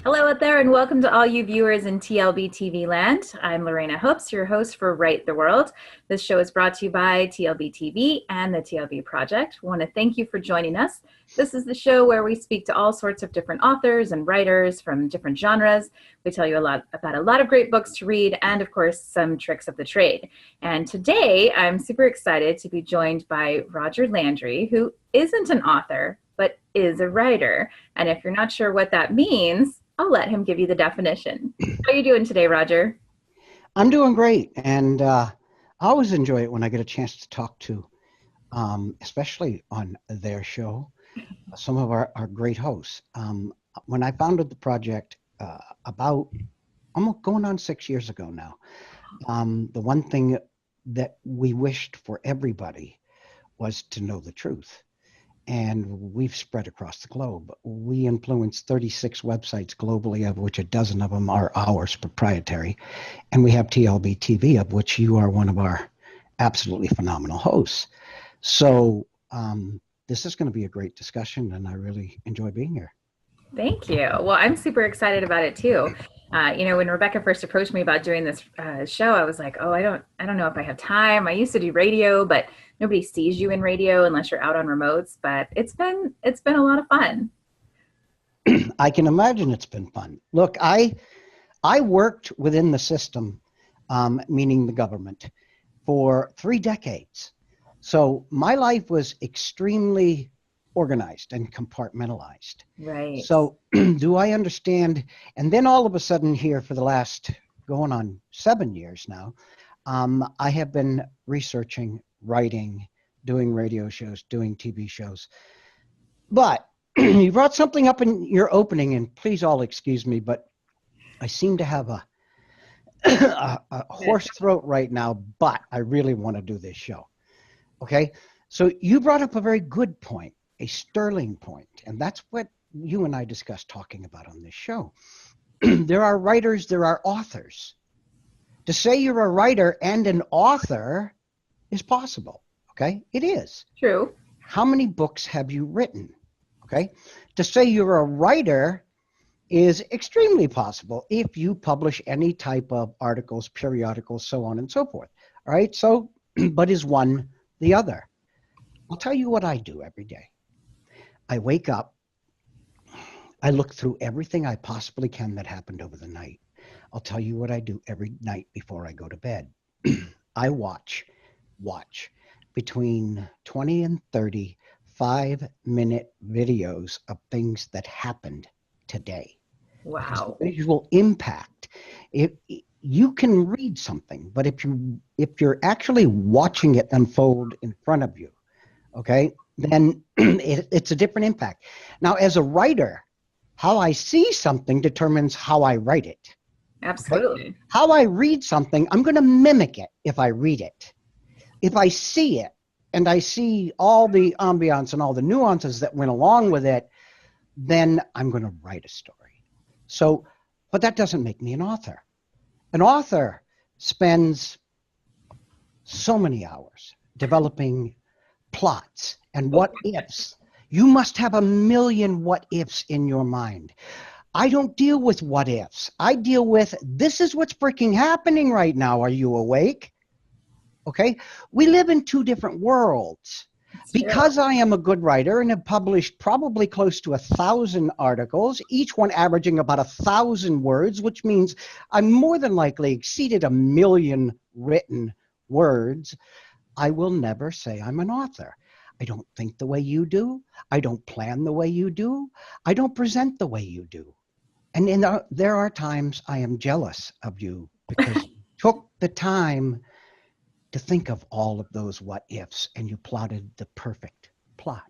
Hello out there and welcome to all you viewers in TLBTV land. I'm Lorana Hopes, your host for Right the World. This show is brought to you by TLBTV and the TLB Project. We want to thank you for joining us. This is the show where we speak to all sorts of different authors and writers from different genres. We tell you about a lot of great books to read and, of course, some tricks of the trade. And today I'm super excited to be joined by Roger Landry, who isn't an author, but is a writer. And if you're not sure what that means, I'll let him give you the definition. How are you doing today, Roger? I'm doing great, and I always enjoy it when I get a chance to talk to, especially on their show, some of our great hosts. When I founded the project about almost going on 6 years ago now, the one thing that we wished for everybody was to know the truth. And we've spread across the globe. We influence 36 websites globally, of which a dozen of them are ours, proprietary. And we have TLBTV, of which you are one of our absolutely phenomenal hosts. So this is going to be a great discussion, and I really enjoy being here. Thank you. Well, I'm super excited about it too. When Rebecca first approached me about doing this show, I was like, oh, I don't know if I have time. I used to do radio, but nobody sees you in radio unless you're out on remotes. But it's been a lot of fun. I can imagine it's been fun. Look, I worked within the system, meaning the government, for 3 decades. So my life was extremely organized and compartmentalized. Right. So do I understand? And then all of a sudden here for the last going on 7 years now, I have been researching, writing, doing radio shows, doing TV shows. But you brought something up in your opening, and please all excuse me, but I seem to have a hoarse throat right now, but I really want to do this show. Okay. So you brought up a very good point, a sterling point, and that's what you and I discussed talking about on this show. There are writers, there are authors. To say you're a writer and an author is possible, okay? It is. True. How many books have you written, okay? To say you're a writer is extremely possible if you publish any type of articles, periodicals, so on and so forth, all right? So, but is one the other? I'll tell you what I do every day. I wake up, I look through everything I possibly can that happened over the night. I'll tell you what I do every night before I go to bed. I watch between 20 and 30 5-minute videos of things that happened today. Wow. Visual impact. You can read something, but if you're actually watching it unfold in front of you, okay, then it's a different impact. Now, as a writer, how I see something determines how I write it. Absolutely. Okay? How I read something, I'm going to mimic it if I read it. If I see it and I see all the ambiance and all the nuances that went along with it, then I'm going to write a story. So, but that doesn't make me an author. An author spends so many hours developing plots and what ifs. You must have a million what ifs in your mind. I don't deal with what ifs. I deal with, this is what's freaking happening right now. Are you awake? Okay. We live in 2 different worlds. Because I am a good writer and have published probably close to 1,000 articles, each one averaging about 1,000 words, which means I'm more than likely exceeded 1 million written words. I will never say I'm an author. I don't think the way you do. I don't plan the way you do. I don't present the way you do. And there are times I am jealous of you because you took the time to think of all of those what ifs and you plotted the perfect plot.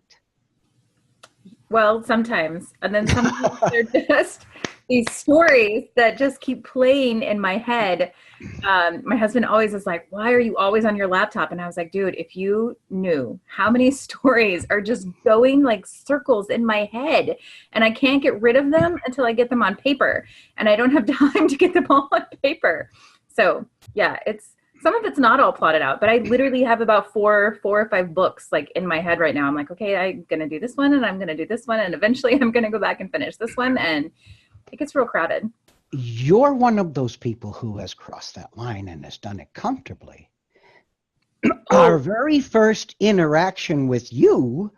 Well, sometimes. And then sometimes they're just these stories that just keep playing in my head. My husband always is like, why are you always on your laptop? And I was like, dude, if you knew how many stories are just going like circles in my head and I can't get rid of them until I get them on paper. And I don't have time to get them all on paper. So yeah, some of it's not all plotted out, but I literally have about four or five books like in my head right now. I'm like, okay, I'm going to do this one and I'm going to do this one. And eventually I'm going to go back and finish this one. And It gets real crowded. You're one of those people who has crossed that line and has done it comfortably. Our Oh, very first interaction with you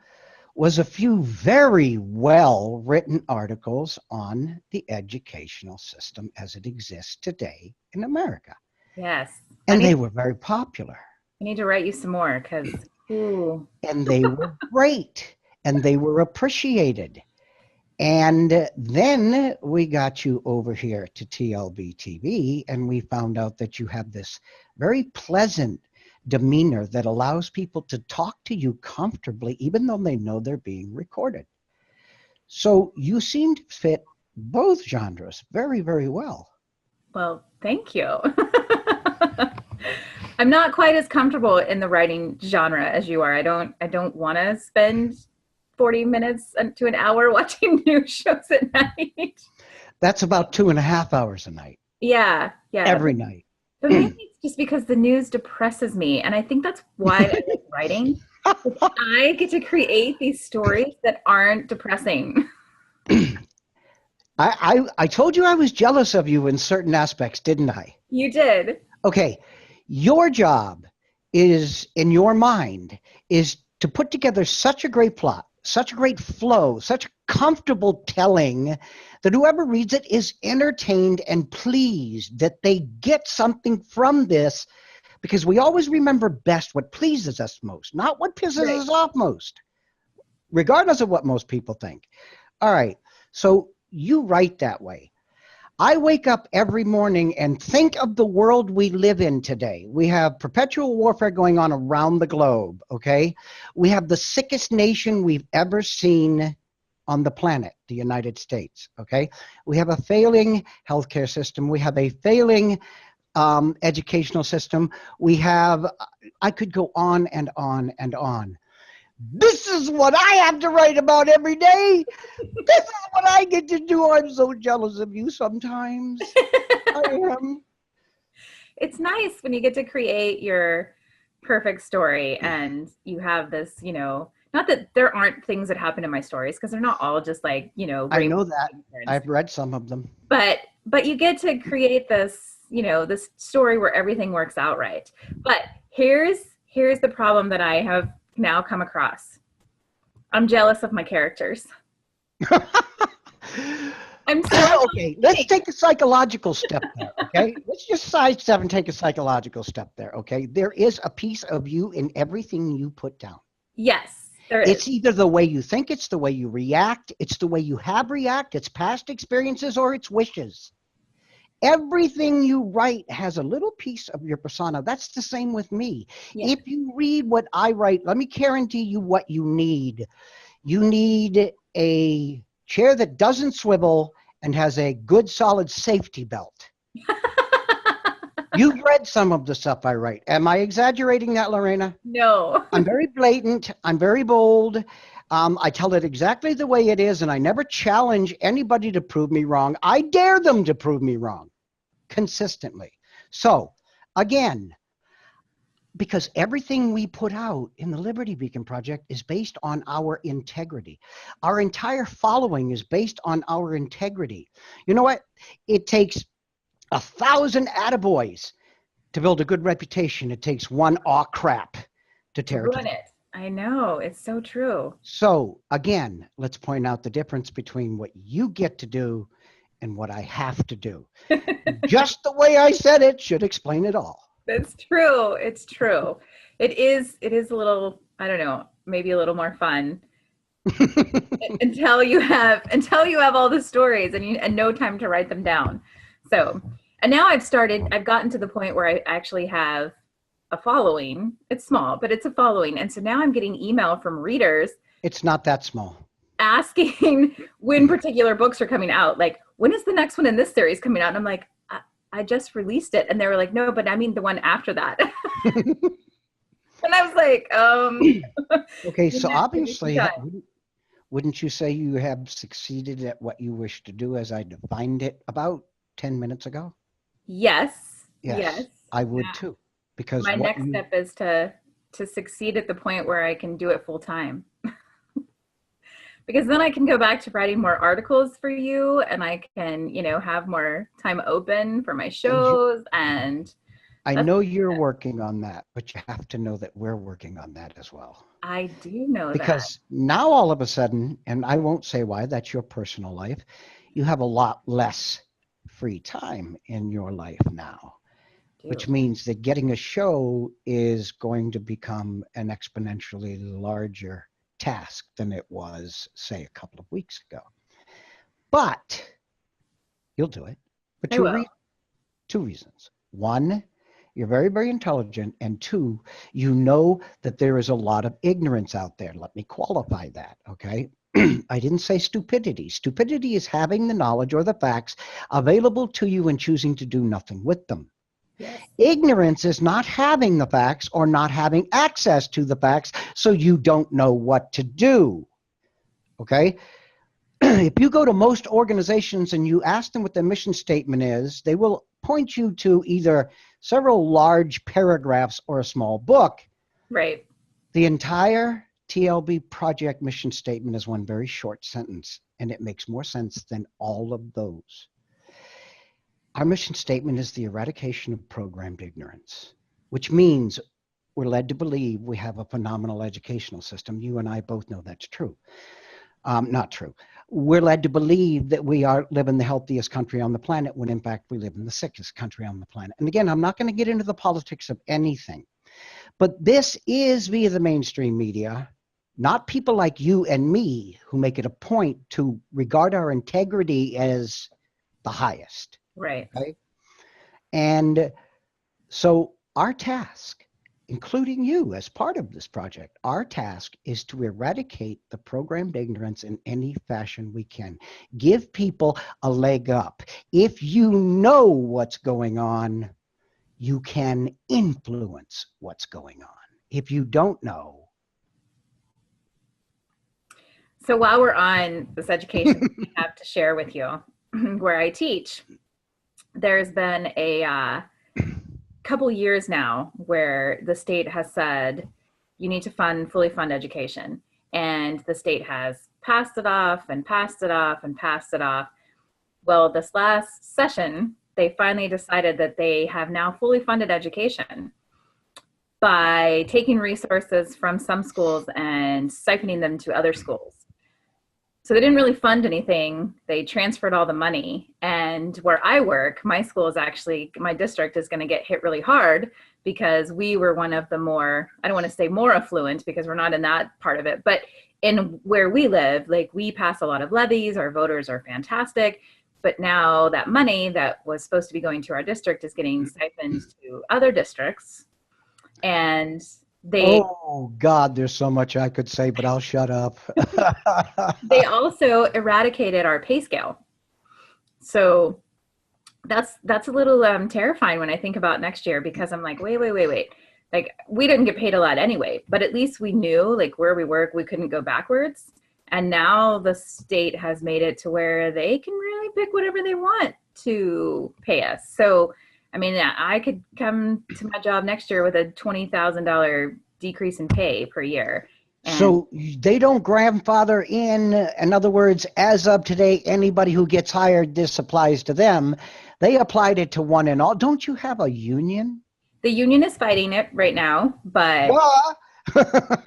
was a few very well written articles on the educational system as it exists today in America. yes. And they were very popular. I need to write you some more because, ooh. And they were great. And they were appreciated. And then we got you over here to TLBTV, and we found out that you have this very pleasant demeanor that allows people to talk to you comfortably, even though they know they're being recorded. So you seem to fit both genres very, very well. Well, thank you. I'm not quite as comfortable in the writing genre as you are. I don't want to spend 40 minutes to an hour watching news shows at night. That's about 2.5 hours a night, Yeah, yeah. every night. But maybe it's just because the news depresses me. And I think that's why I like writing. I get to create these stories that aren't depressing. I told you I was jealous of you in certain aspects, didn't I? You did. Okay, your job is, in your mind, is to put together such a great plot, such a great flow, such a comfortable telling that whoever reads it is entertained and pleased, that they get something from this, because we always remember best what pleases us most, not what pisses Right. us off most, regardless of what most people think. All right, so you write that way. I wake up every morning and think of the world we live in today. We have perpetual warfare going on around the globe, okay? We have the sickest nation we've ever seen on the planet, the United States, okay? We have a failing healthcare system. We have a failing educational system. We have, I could go on and on and on. This is what I have to write about every day. This is what I get to do. I'm so jealous of you sometimes. I am. It's nice when you get to create your perfect story and you have this, not that there aren't things that happen in my stories because they're not all just like, I rainbows know that. and unicorns. I've read some of them. But you get to create this, this story where everything works out right. But here's the problem that I have now come across. I'm jealous of my characters. I'm so Okay, let's take a psychological step there, okay? Let's just sidestep and take a psychological step there, okay? There is a piece of you in everything you put down. yes, there is. It's either the way you think, it's the way you react, it's the way you have react, it's past experiences, or it's wishes. Everything you write has a little piece of your persona. That's the same with me. Yeah. If you read what I write, let me guarantee you what you need. You need a chair that doesn't swivel and has a good solid safety belt. You've read some of the stuff I write. Am I exaggerating that, Lorena? No. I'm very blatant. I'm very bold. I tell it exactly the way it is, and I never challenge anybody to prove me wrong. I dare them to prove me wrong consistently. So, again, because everything we put out in the Liberty Beacon Project is based on our integrity. Our entire following is based on our integrity. You know what? It takes 1,000 attaboys to build a good reputation. It takes one aw crap to tear it Ruin down. it. I know. It's so true. So again, let's point out the difference between what you get to do and what I have to do. Just the way I said it should explain it all. It's true. It's true. It is a little, I don't know, maybe a little more fun until you have all the stories and no time to write them down. So, and now I've gotten to the point where I actually have a following. It's small, but it's a following. And so now I'm getting email from readers It's not that small. asking when particular books are coming out. Like, when is the next one in this series coming out? And I'm like, I just released it. And they were like, no, but I mean the one after that. And I was like, Okay, so obviously, wouldn't you say you have succeeded at what you wish to do as I defined it about 10 minutes ago? yes, Yes, yes. I would too. Because My next step is to succeed at the point where I can do it full time. Because then I can go back to writing more articles for you, and I can, have more time open for my And shows. And I that's, know you're working on that, but you have to know that we're working on that as well. I do know that. Because now all of a sudden, and I won't say why, that's your personal life, you have a lot less free time in your life now, which Do. means that getting a show is going to become an exponentially larger task than it was, say, a couple of weeks ago. But you'll do it for I will. two reasons. One, you're very, very intelligent. And two, you know that there is a lot of ignorance out there. Let me qualify that, okay? I didn't say stupidity. Stupidity is having the knowledge or the facts available to you and choosing to do nothing with them. Yes. Ignorance is not having the facts or not having access to the facts, so you don't know what to do, okay? If you go to most organizations and you ask them what their mission statement is, they will point you to either several large paragraphs or a small book. Right. The entire TLB project mission statement is one very short sentence, and it makes more sense than all of those. Our mission statement is the eradication of programmed ignorance, which means we're led to believe we have a phenomenal educational system. You and I both know that's true. Not true. We're led to believe that we live in the healthiest country on the planet, when in fact we live in the sickest country on the planet. And again, I'm not going to get into the politics of anything, but this is via the mainstream media, not people like you and me who make it a point to regard our integrity as the highest. Right. Okay? And so our task, including you as part of this project, our task is to eradicate the programmed ignorance in any fashion we can. Give people a leg up. If you know what's going on, you can influence what's going on. If you don't know. So while we're on this education, I have to share with you where I teach. There's been a couple years now where the state has said you need to fully fund education, and the state has passed it off and passed it off and passed it off. Well, this last session, they finally decided that they have now fully funded education by taking resources from some schools and siphoning them to other schools. So they didn't really fund anything. They transferred all the money. And where I work, my school is actually, my district is going to get hit really hard because we were one of the more, I don't want to say more affluent because we're not in that part of it, but in where we live, like we pass a lot of levies, our voters are fantastic. But now that money that was supposed to be going to our district is getting siphoned to other districts. And Oh God, there's so much I could say, but I'll shut up. they also eradicated our pay scale. So that's a little terrifying when I think about next year, because I'm like, wait. Like, we didn't get paid a lot anyway, but at least we knew, like, where we work, we couldn't go backwards. And now the state has made it to where they can really pick whatever they want to pay us. So, I mean, I could come to my job next year with a $20,000 decrease in pay per year. So they don't grandfather in other words, as of today, anybody who gets hired, this applies to them. They applied it to one and all. Don't you have a union? The union is fighting it right now, but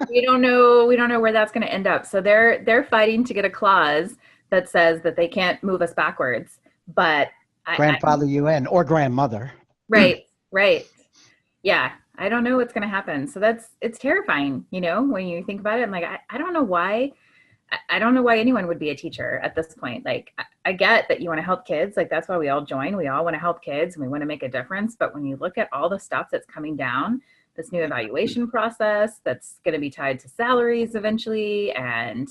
we don't know where that's going to end up. So they're fighting to get a clause that says that they can't move us backwards. But grandfather you in, or grandmother. Right. Yeah. I don't know what's going to happen. So it's terrifying, when you think about it. I'm like, I don't know why. I don't know why anyone would be a teacher at this point. Like, I get that you want to help kids. Like, that's why we all join. We all want to help kids and we want to make a difference. But when you look at all the stuff that's coming down, this new evaluation process that's going to be tied to salaries eventually, and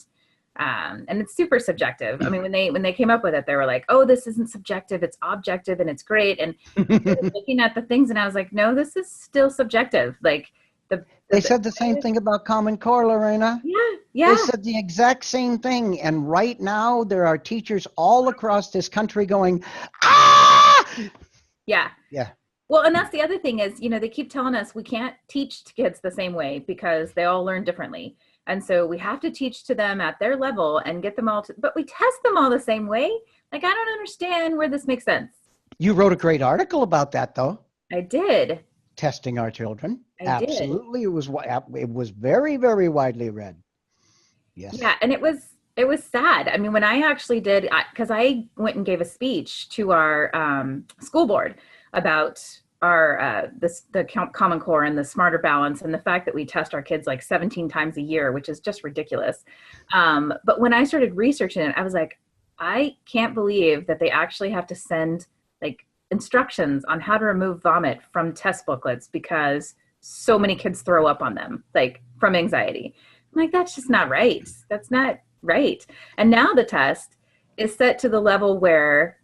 it's super subjective. I mean, when they came up with it, they were like, "Oh, this isn't subjective; it's objective, and it's great." And I was looking at the things, and I was like, "No, this is still subjective." Like they said the same thing about Common Core, Lorena. Yeah. They said the exact same thing. And right now, there are teachers all across this country going, "Ah!" Yeah. Well, and that's the other thing is, they keep telling us we can't teach kids the same way because they all learn differently. And so we have to teach to them at their level and get them all to, but we test them all the same way. Like, I don't understand where this makes sense. You wrote a great article about that, though. I did. Testing our children. I did. Absolutely. It was very, very widely read. Yes. Yeah. And it was sad. I mean, when I actually did, because I went and gave a speech to our school board about our the Common Core and the Smarter Balance, and the fact that we test our kids like 17 times a year, which is just ridiculous. But when I started researching it, I was like, I can't believe that they actually have to send like instructions on how to remove vomit from test booklets because so many kids throw up on them, like from anxiety. I'm like, that's just not right. That's not right. And now the test is set to the level where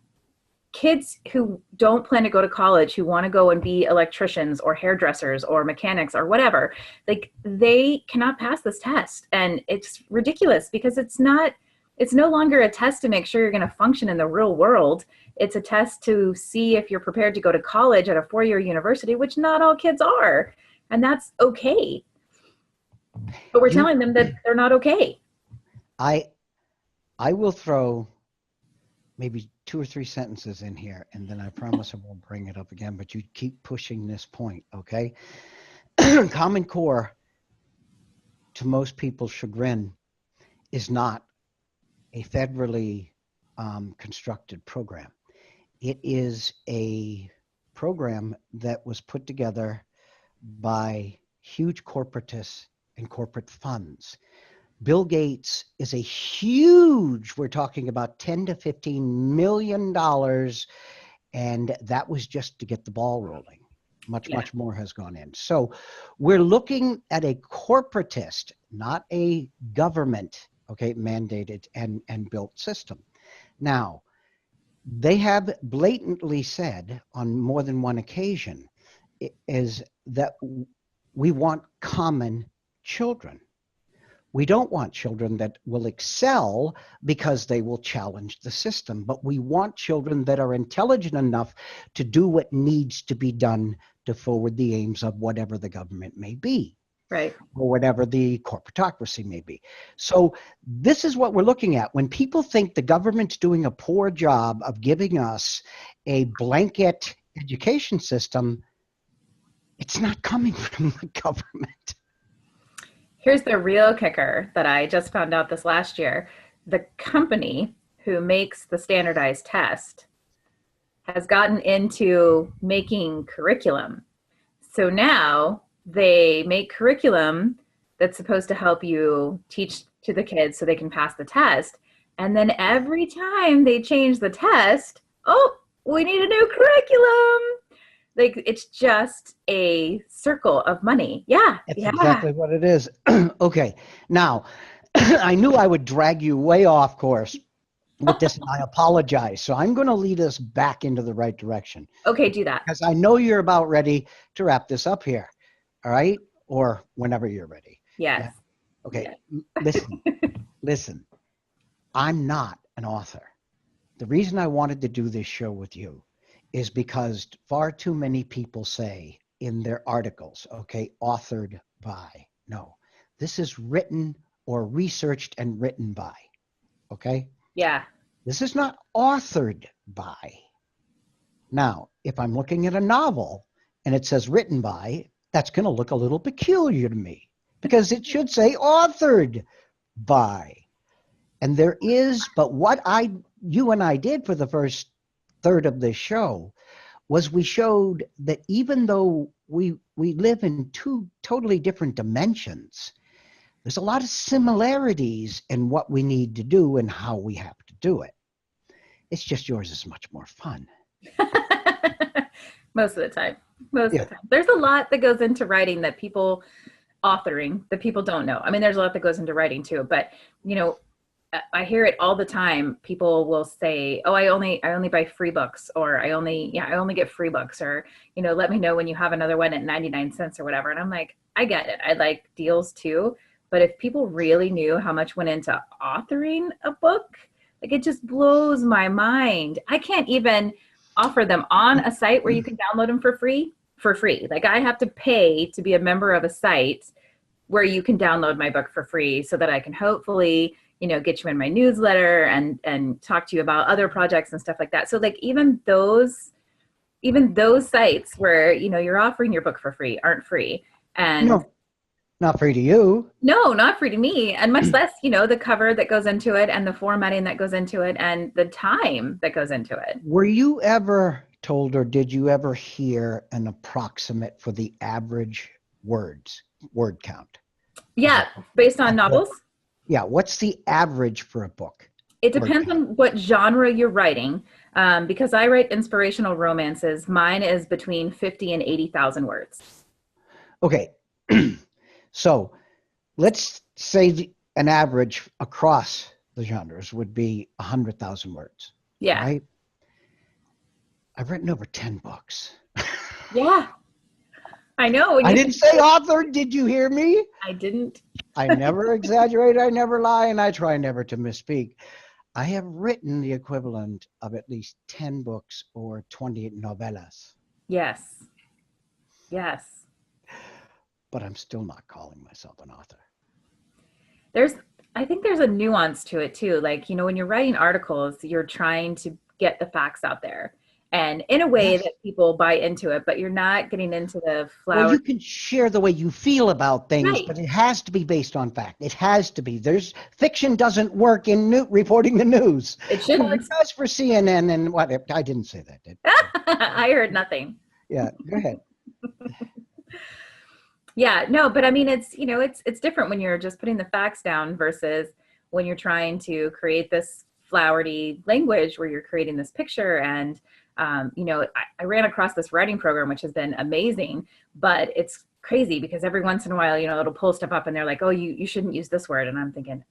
kids who don't plan to go to college, who want to go and be electricians or hairdressers or mechanics or whatever, like they cannot pass this test. And it's ridiculous because it's no longer a test to make sure you're going to function in the real world. It's a test to see if you're prepared to go to college at a 4-year university, which not all kids are. And that's okay. But we're telling them that they're not okay. I will throw maybe 2 or 3 sentences in here, and then I promise I won't bring it up again, but you keep pushing this point, okay? Common Core, to most people's chagrin, is not a federally constructed program. It is a program that was put together by huge corporatists and corporate funds. Bill Gates is a huge, we're talking about 10 to 15 million dollars, and that was just to get the ball rolling. Much more has gone in. So we're looking at a corporatist, not a government, okay, mandated and built system. Now, they have blatantly said on more than one occasion is that we want common children. We don't want children that will excel because they will challenge the system, but we want children that are intelligent enough to do what needs to be done to forward the aims of whatever the government may be. Right. Or whatever the corporatocracy may be. So this is what we're looking at. When people think the government's doing a poor job of giving us a blanket education system, it's not coming from the government. Here's the real kicker that I just found out this last year. The company who makes the standardized test has gotten into making curriculum. So now they make curriculum that's supposed to help you teach to the kids so they can pass the test. And then every time they change the test, oh, we need a new curriculum. Like, it's just a circle of money. Yeah. That's exactly what it is. Okay. Now, I knew I would drag you way off course with this, and I apologize. So I'm going to lead us back into the right direction. Okay, do that. Because I know you're about ready to wrap this up here. All right? Or whenever you're ready. Yes. Yeah? Okay. Yes. Listen. I'm not an author. The reason I wanted to do this show with you is because far too many people say in their articles, okay, authored by. No, this is written or researched and written by, okay? Yeah. This is not authored by. Now, if I'm looking at a novel and it says written by, that's going to look a little peculiar to me because it should say authored by. And there is, but what you and I did for the first third of this show was we showed that even though we live in 2 totally different dimensions, there's a lot of similarities in what we need to do and how we have to do it. It's just yours is much more fun. Most of the time. Most of the time. There's a lot that goes into writing that people don't know. I mean, there's a lot that goes into writing too, but you know, I hear it all the time. People will say, "Oh, I only buy free books," or I only get free books," or, you know, "Let me know when you have another one at 99 cents or whatever." And I'm like, I get it. I like deals too. But if people really knew how much went into authoring a book, like, it just blows my mind. I can't even offer them on a site where you can download them for free. Like, I have to pay to be a member of a site where you can download my book for free so that I can hopefully, get you in my newsletter and talk to you about other projects and stuff like that. So like even those sites where, you're offering your book for free aren't free. And No, not free to you. no, not free to me, and much less, the cover that goes into it and the formatting that goes into it and the time that goes into it. Were you ever told, or did you ever hear an approximate for the average word count? Yeah, based on novels. Yeah, what's the average for a book? It depends on what genre you're writing. Because I write inspirational romances, mine is between 50 and 80,000 words. Okay. So let's say an average across the genres would be 100,000 words. Yeah. Right? I've written over 10 books. Yeah. I know. I didn't say author. Did you hear me? I didn't. I never exaggerate. I never lie. And I try never to misspeak. I have written the equivalent of at least 10 books or 20 novellas. Yes. Yes. But I'm still not calling myself an author. I think there's a nuance to it too. Like, when you're writing articles, you're trying to get the facts out there. And in a way that people buy into it, but you're not getting into the flower. Well, you can share the way you feel about things, right. But it has to be based on fact. It has to be. Fiction doesn't work in reporting the news. It shouldn't. Well, it does for CNN and what? I didn't say that, did I? I heard nothing. Yeah, go ahead. Yeah, no, but I mean, it's different when you're just putting the facts down versus when you're trying to create this flowery language where you're creating this picture. And, I ran across this writing program, which has been amazing, but it's crazy because every once in a while, it'll pull stuff up and they're like, oh, you shouldn't use this word. And I'm thinking,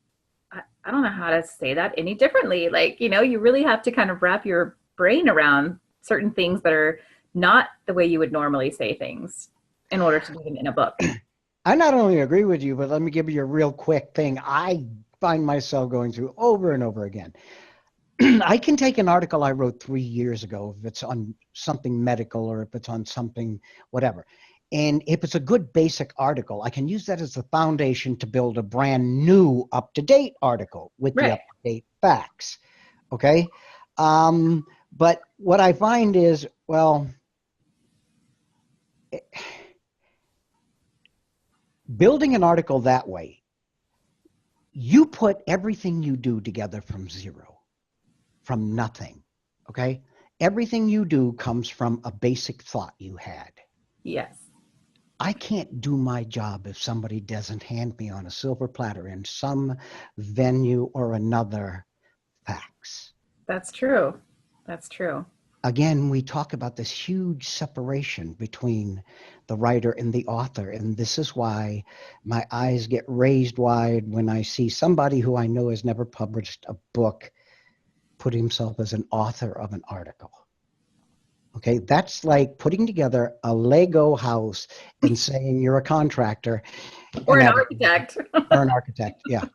I don't know how to say that any differently. Like, you really have to kind of wrap your brain around certain things that are not the way you would normally say things in order to do them in a book. I not only agree with you, but let me give you a real quick thing I find myself going through over and over again. I can take an article I wrote 3 years ago, if it's on something medical or if it's on something, whatever. And if it's a good basic article, I can use that as the foundation to build a brand new up-to-date article with the up-to-date facts. Okay? But what I find is, building an article that way, you put everything you do together from zero. From nothing, okay? Everything you do comes from a basic thought you had. Yes. I can't do my job if somebody doesn't hand me on a silver platter in some venue or another facts. That's true. That's true. Again, we talk about this huge separation between the writer and the author, and this is why my eyes get raised wide when I see somebody who I know has never published a book put himself as an author of an article. Okay, that's like putting together a Lego house and saying you're a contractor. Or an architect. Or an architect, yeah.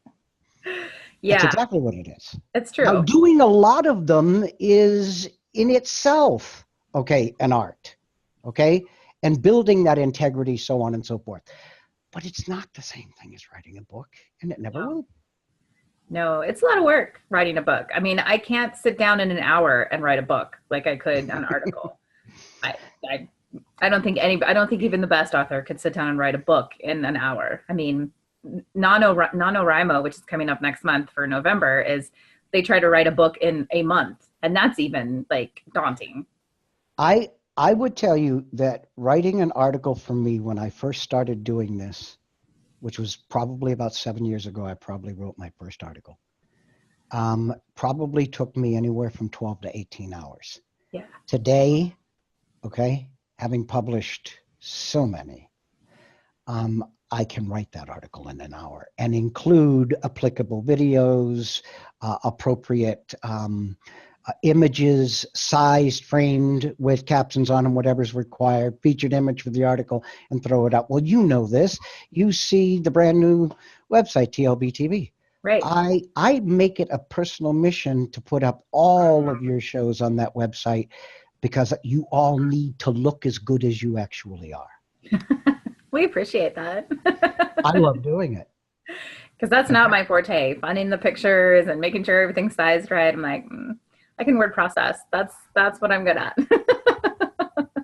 Yeah. That's exactly what it is. It's true. Now, doing a lot of them is in itself, okay, an art, okay? And building that integrity, so on and so forth. But it's not the same thing as writing a book, and it never will. No, it's a lot of work writing a book. I mean, I can't sit down in an hour and write a book like I could an article. I don't think even the best author could sit down and write a book in an hour. I mean, NaNoWriMo, which is coming up next month for November, they try to write a book in a month, and that's even like daunting. I would tell you that writing an article for me when I first started doing this, which was probably about 7 years ago, I probably wrote my first article. Probably took me anywhere from 12 to 18 hours. Yeah. Today, okay, having published so many, I can write that article in an hour and include applicable videos, appropriate images, sized, framed with captions on them, whatever's required, featured image for the article, and throw it up. Well, you know this. You see the brand new website, TLBTV. Right. I make it a personal mission to put up all of your shows on that website because you all need to look as good as you actually are. We appreciate that. I love doing it. Because that's not my forte. Finding the pictures and making sure everything's sized right. I'm like, I can word process. That's what I'm good at.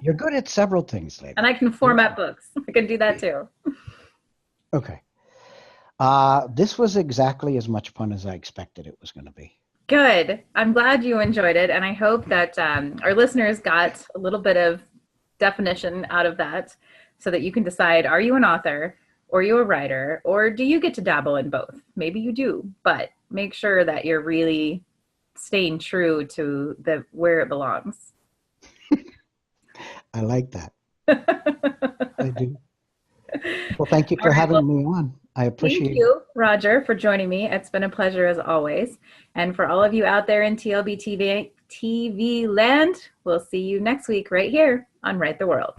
You're good at several things, lady. And I can format books. I can do that too. Okay. This was exactly as much fun as I expected it was going to be. Good. I'm glad you enjoyed it. And I hope that our listeners got a little bit of definition out of that so that you can decide, are you an author or are you a writer, or do you get to dabble in both? Maybe you do, but make sure that you're really staying true to the where it belongs. I like that. I do. Well, thank you All for right. Well, having me on. I thank appreciate it. you, Roger, for joining me. It's been a pleasure as always. And for all of you out there in TLBTV TV land, we'll see you next week right here on Write the World.